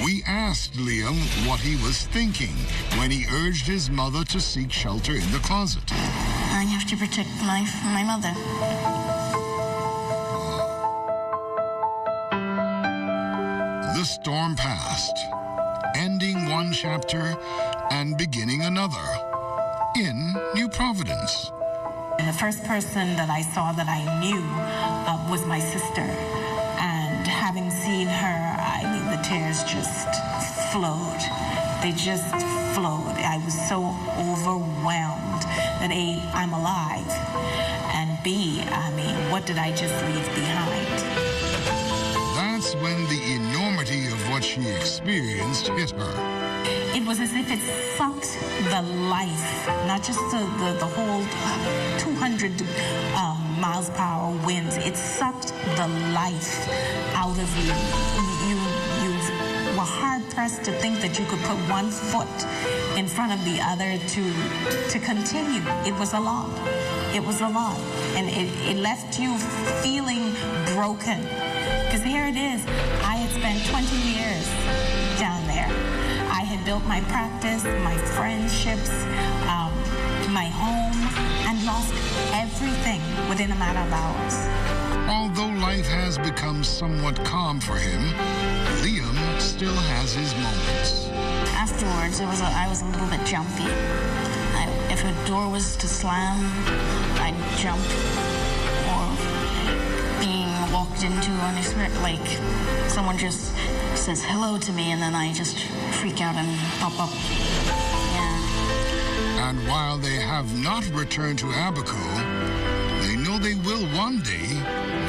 We asked Liam what he was thinking when he urged his mother to seek shelter in the closet. I have to protect the life of my mother. The storm passed, ending one chapter and beginning another in New Providence. And the first person that I saw that I knew was my sister. And having seen her, I mean, the tears just flowed. They just flowed. I was so overwhelmed that A, I'm alive, and B, I mean, what did I just leave behind? That's when the enormity of what she experienced hit her. It was as if it sucked the life, not just the whole 200 miles per hour winds. It sucked the life out of you. You were hard-pressed to think that you could put one foot in front of the other to continue. It was a lot. It was a lot. And it left you feeling broken. Because here it is. I had spent 20 years down there. I had built my practice, my friendships, my home, and lost everything within a matter of hours. Although life has become somewhat calm for him, Liam still has his moments. Afterwards, I was a little bit jumpy. If a door was to slam, I'd jump. Or being walked into unexpected, like someone just says hello to me, and then I just freak out and pop up. Yeah. And while they have not returned to Abaco, they know they will one day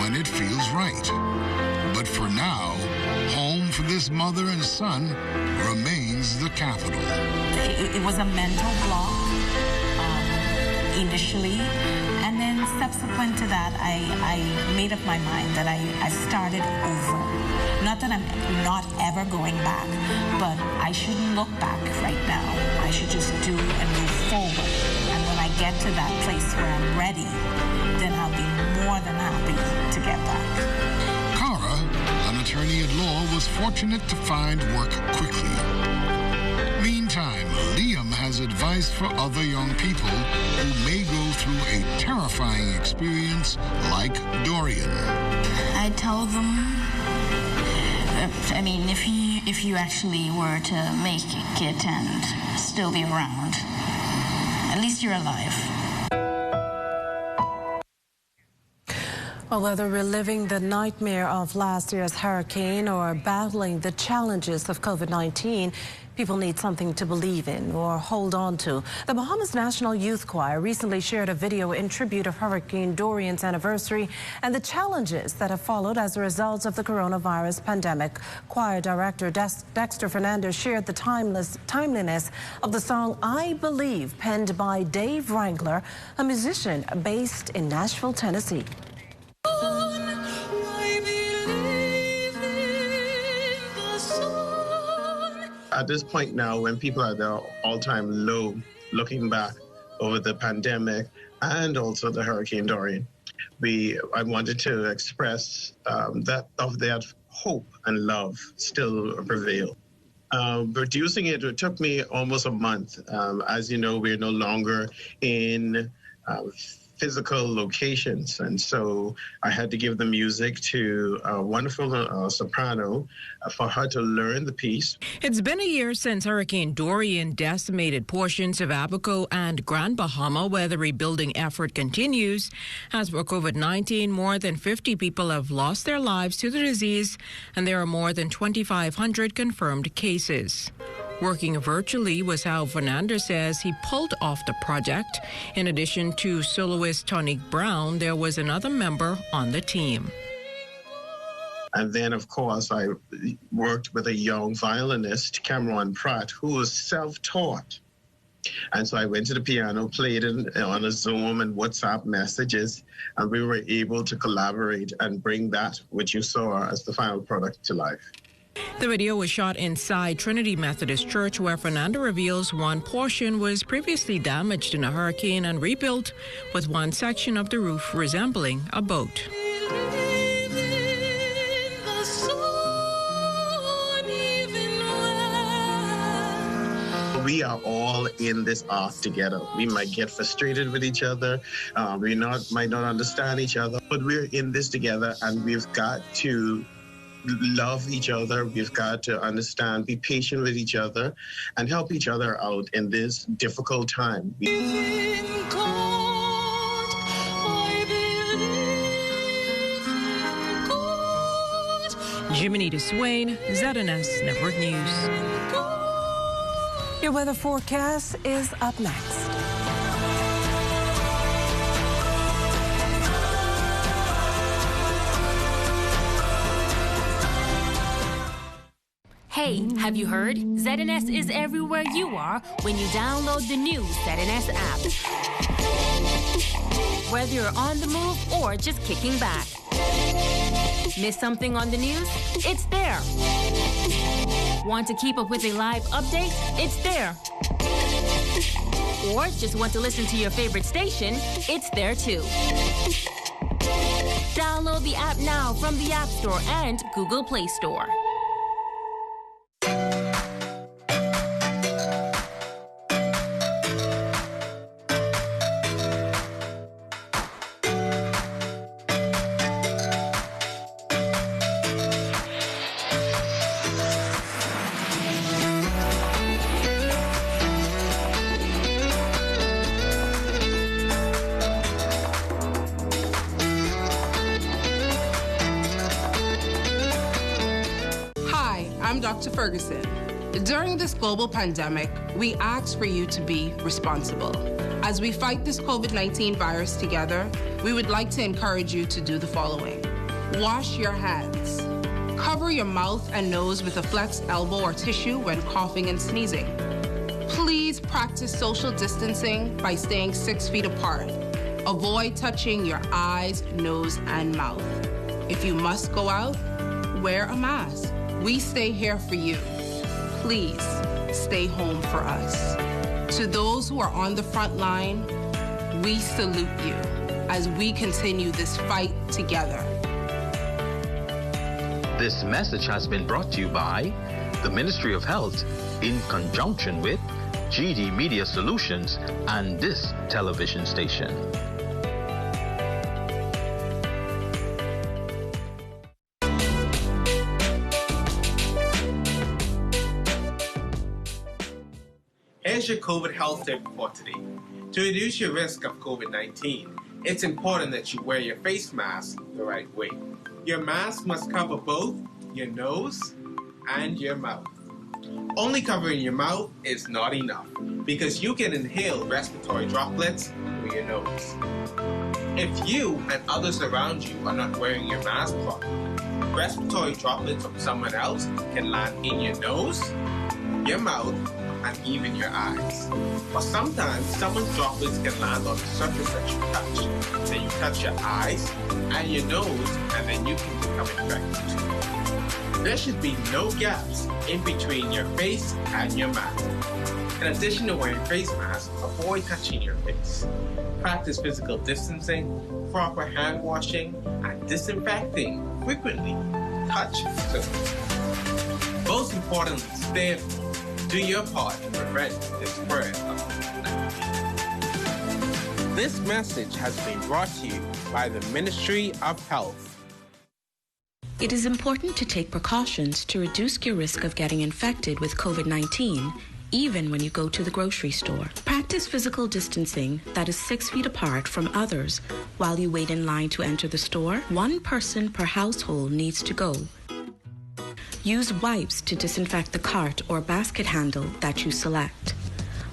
when it feels right. But for now, home for this mother and son remains the capital. It was a mental block initially, and then subsequent to that, I made up my mind that I started over. Not that I'm not ever going back, but I shouldn't look back right now. I should just do and move forward. And when I get to that place where I'm ready, then I'll be more than happy to get back. Cara, an attorney at law, was fortunate to find work quickly. Meantime, Liam has advice for other young people who may go through a terrifying experience like Dorian. I tell them, I mean, if you actually were to make it and still be around, at least you're alive. Well, whether reliving the nightmare of last year's hurricane or battling the challenges of COVID-19, people need something to believe in or hold on to. The Bahamas National Youth Choir recently shared a video in tribute of Hurricane Dorian's anniversary and the challenges that have followed as a result of the coronavirus pandemic. Choir director Dexter Fernandez shared the timeliness of the song I Believe, penned by Dave Wrangler, a musician based in Nashville, Tennessee. At this point now, when people are at their all-time low, looking back over the pandemic and also the Hurricane Dorian, I wanted to express that hope and love still prevail. Producing it took me almost a month. As you know, we're no longer in physical locations, and so I had to give the music to a wonderful soprano for her to learn the piece. It's been a year since Hurricane Dorian decimated portions of Abaco and Grand Bahama, where the rebuilding effort continues. As for COVID-19, more than 50 people have lost their lives to the disease, and there are more than 2,500 confirmed cases. Working virtually was how Fernandez says he pulled off the project. In addition to soloist Tonique Brown, there was another member on the team. And then, of course, I worked with a young violinist, Cameron Pratt, who was self-taught. And so I went to the piano, played it on a Zoom and WhatsApp messages, and we were able to collaborate and bring that, which you saw as the final product, to life. The video was shot inside Trinity Methodist Church, where Fernando reveals one portion was previously damaged in a hurricane and rebuilt, with one section of the roof resembling a boat. We are all in this art together. We might get frustrated with each other. We might not understand each other, but we're in this together, and we've got to love each other. We've got to understand, be patient with each other, and help each other out in this difficult time. Jiminita Swain, ZNS Network News. Your weather forecast is up next. Hey, have you heard? ZNS is everywhere you are when you download the new ZNS app. Whether you're on the move or just kicking back. Miss something on the news? It's there. Want to keep up with a live update? It's there. Or just want to listen to your favorite station? It's there too. Download the app now from the App Store and Google Play Store. I'm Dr. Ferguson. During this global pandemic, we ask for you to be responsible. As we fight this COVID-19 virus together, we would like to encourage you to do the following. Wash your hands. Cover your mouth and nose with a flexed elbow or tissue when coughing and sneezing. Please practice social distancing by staying 6 feet apart. Avoid touching your eyes, nose, and mouth. If you must go out, wear a mask. We stay here for you. Please stay home for us. To those who are on the front line, we salute you as we continue this fight together. This message has been brought to you by the Ministry of Health in conjunction with GD Media Solutions and this television station. Here's your COVID health tip for today. To reduce your risk of COVID-19, it's important that you wear your face mask the right way. Your mask must cover both your nose and your mouth. Only covering your mouth is not enough because you can inhale respiratory droplets through your nose. If you and others around you are not wearing your mask properly, respiratory droplets from someone else can land in your nose, your mouth, and even your eyes. Or sometimes someone's droplets can land on the surface that you touch. Then you touch your eyes and your nose, and then you can become infected too. There should be no gaps in between your face and your mouth. In addition to wearing face masks, avoid touching your face. Practice physical distancing, proper hand washing, and disinfecting frequently. Touch surfaces. Most importantly, stay at home. Do your part to prevent the spread of COVID-19. This message has been brought to you by the Ministry of Health. It is important to take precautions to reduce your risk of getting infected with COVID-19, even when you go to the grocery store. Practice physical distancing that is 6 feet apart from others. While you wait in line to enter the store, one person per household needs to go. Use wipes to disinfect the cart or basket handle that you select.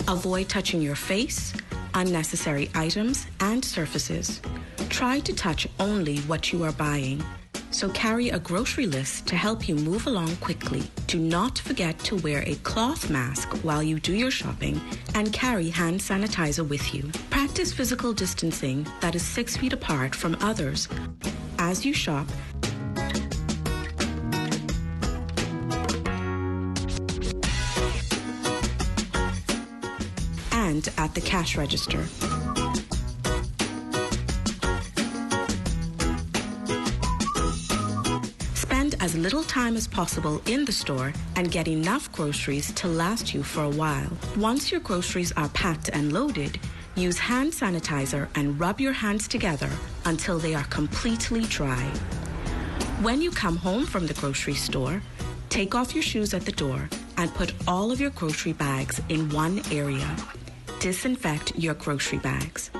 Avoid touching your face, unnecessary items, and surfaces. Try to touch only what you are buying. So carry a grocery list to help you move along quickly. Do not forget to wear a cloth mask while you do your shopping and carry hand sanitizer with you. Practice physical distancing that is 6 feet apart from others as you shop and at the cash register. Spend as little time as possible in the store and get enough groceries to last you for a while. Once your groceries are packed and loaded, use hand sanitizer and rub your hands together until they are completely dry. When you come home from the grocery store, take off your shoes at the door and put all of your grocery bags in one area. Disinfect your grocery bags.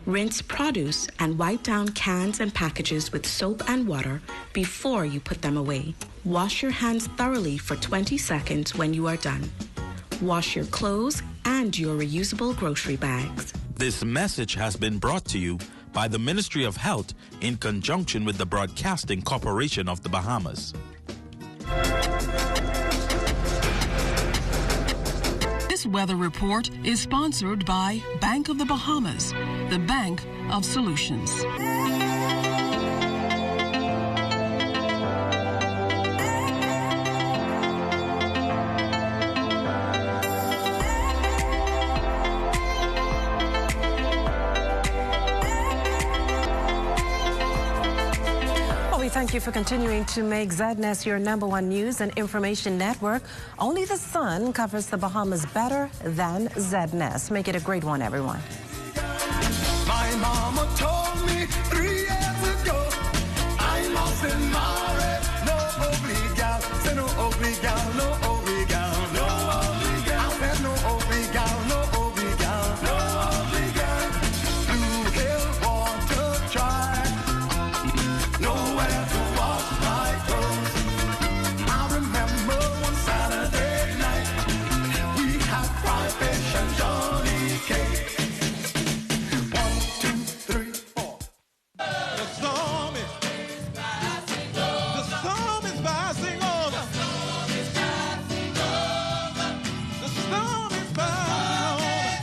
Rinse produce and wipe down cans and packages with soap and water before you put them away. Wash your hands thoroughly for 20 seconds when you are done. Wash your clothes and your reusable grocery bags. This message has been brought to you by the Ministry of Health in conjunction with the Broadcasting Corporation of the Bahamas. This weather report is sponsored by Bank of the Bahamas, the bank of solutions. Thank you for continuing to make ZNES your #1 news and information network. Only the sun covers the Bahamas better than ZNES. Make it a great one, everyone. My mama told me 3 years ago, I mustn't marry no ugly gal. Say no ugly gal, no ugly gal, no ugly gal. I said no ugly gal, no ugly gal, no ugly gal. Blue hill water dry. Nowhere to wash my clothes. I remember one Saturday night we had fried fish and Johnny cake. 1, 2, 3, 4. The storm is passing over. The storm is passing over. The storm is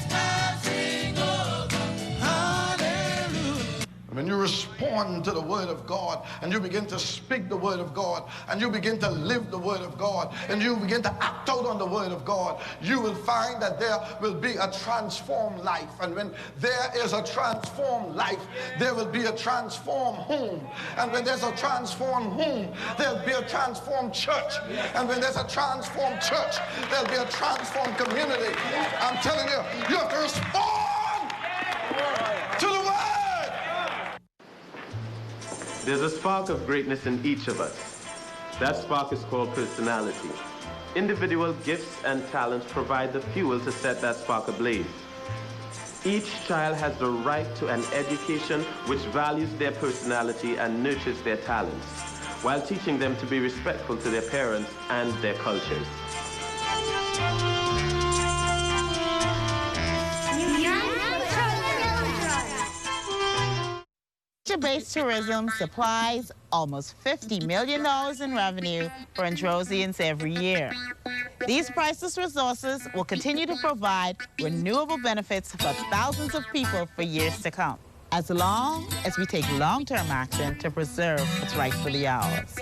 passing over. Hallelujah. When you respond to the word of God and you begin to speak the word of God and you begin to live the word of God and you begin to act out on the word of God, you will find that there will be a transformed life. And when there is a transformed life, there will be a transformed home. And when there's a transformed home, there'll be a transformed church. And when there's a transformed church, there'll be a transformed community. I'm telling you, you have to respond to the word. There's a spark of greatness in each of us. That spark is called personality. Individual gifts and talents provide the fuel to set that spark ablaze. Each child has the right to an education which values their personality and nurtures their talents, while teaching them to be respectful to their parents and their cultures. Nature-based tourism supplies almost $50 million in revenue for Androsians every year. These priceless resources will continue to provide renewable benefits for thousands of people for years to come, as long as we take long-term action to preserve what's rightfully ours.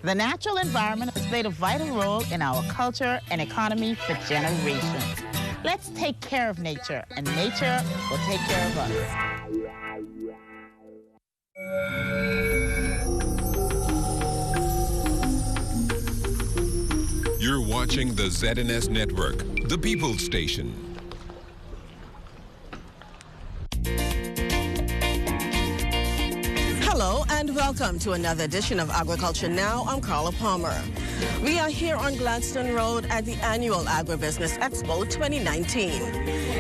The natural environment has played a vital role in our culture and economy for generations. Let's take care of nature, and nature will take care of us. watching the ZNS Network, the People's Station. Hello and welcome to another edition of Agriculture Now. I'm Carla Palmer. We are here on Gladstone Road at the annual Agribusiness Expo 2019.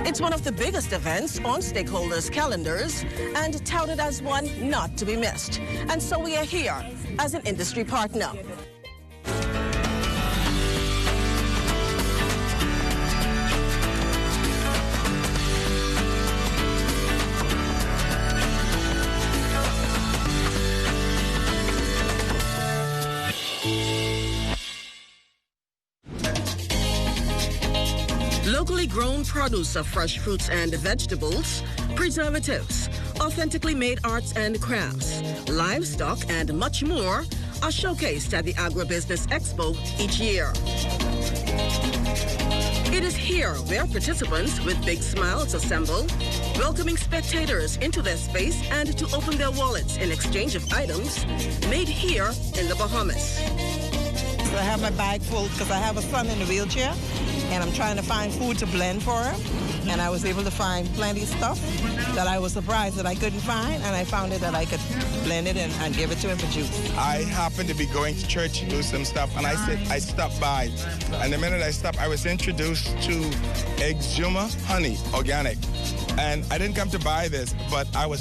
It's one of the biggest events on stakeholders' calendars and touted as one not to be missed. And so we are here as an industry partner. Locally grown produce of fresh fruits and vegetables, preservatives, authentically made arts and crafts, livestock, and much more are showcased at the Agribusiness Expo each year. It is here where participants with big smiles assemble, welcoming spectators into their space and to open their wallets in exchange of items made here in the Bahamas. I have my bag full because I have a son in a wheelchair and I'm trying to find food to blend for him. And I was able to find plenty of stuff that I was surprised that I couldn't find, and I found it that I could blend it and give it to him for juice. I happened to be going to church to do some stuff, and I stopped by. And the minute I stopped, I was introduced to Exuma honey, organic. And I didn't come to buy this, but I was